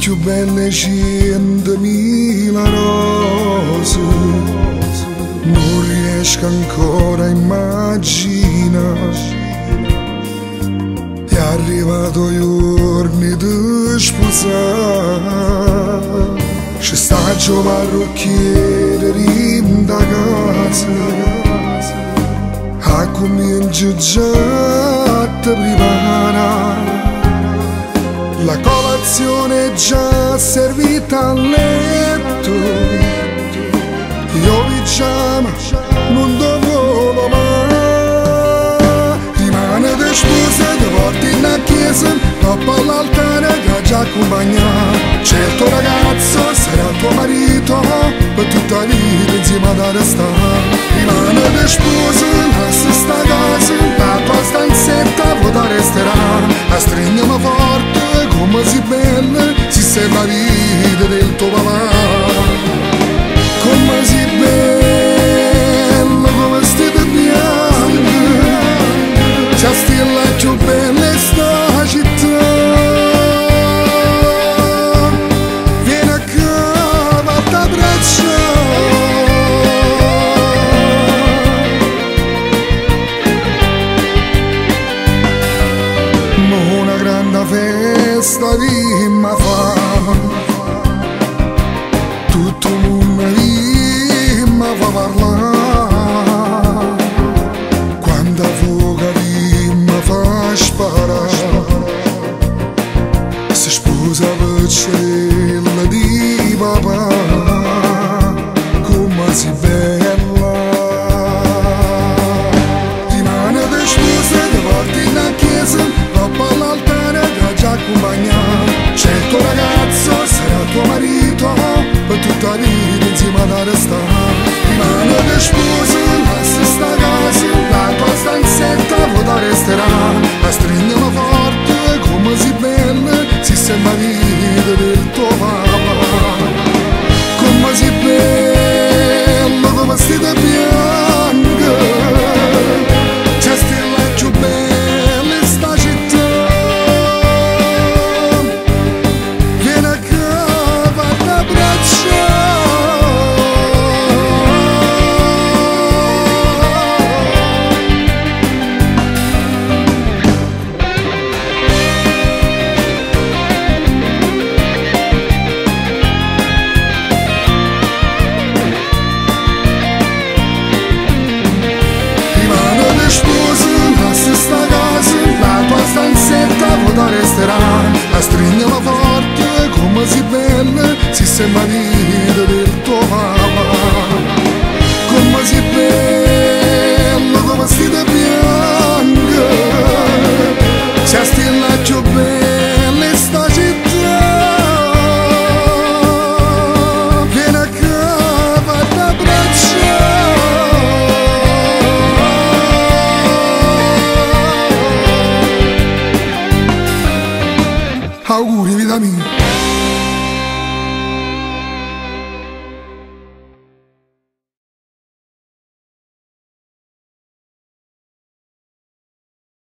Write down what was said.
più belle 100.000 rose, non riesco ancora a immaginare. È arrivato i giorni di sposare, ci sta giù parrucchiere in da casa, a comincia già a te preparare. La colazione è già servita a letto, io pigiama non dovevo mai. Rimane di sposa, ti porti in a chiesa, dopo all'altare che ha già accompagnato. Certo ragazzo sarà tuo marito, per tutta la vita insieme ad restare. Rimane di sposa, lascia sta casa, la tua stanzetta vuota resterà. La stringiamo forte come si bella, si sembra la vita del tuo papà. Come si bella, come stile bianca, c'è stilla più bella sta città. Vieni a casa, t'abbraccio. Una grande festa di ma fa, tutto il mondo di ma fa parlare. Quando fuoca di ma fa sparare, si sposa per cielo di papà. Come si bella, rimane di sposa, ti porti in a chiesa, dopo all'altare che ha già accompagnato. Certo ragazzo sarà tuo marito, per tutta la vita insieme ad restare. Rimane di sposa, lascia sta casa, la tua stanzetta vuota resterà. La stringiamo forte come si bella, si sembra la vita del tuo papà. Come si bella, come stile bianca, c'è stilla più bella in sta città. Vieni a casa, t'abbraccio. La stringiamo forte come si bella, si sembra la vita del tuo papà. Come si bella, come stile bianca, c'è stilla più bella in sta città. Vieni a casa, t'abbraccio. Auguri vita mia.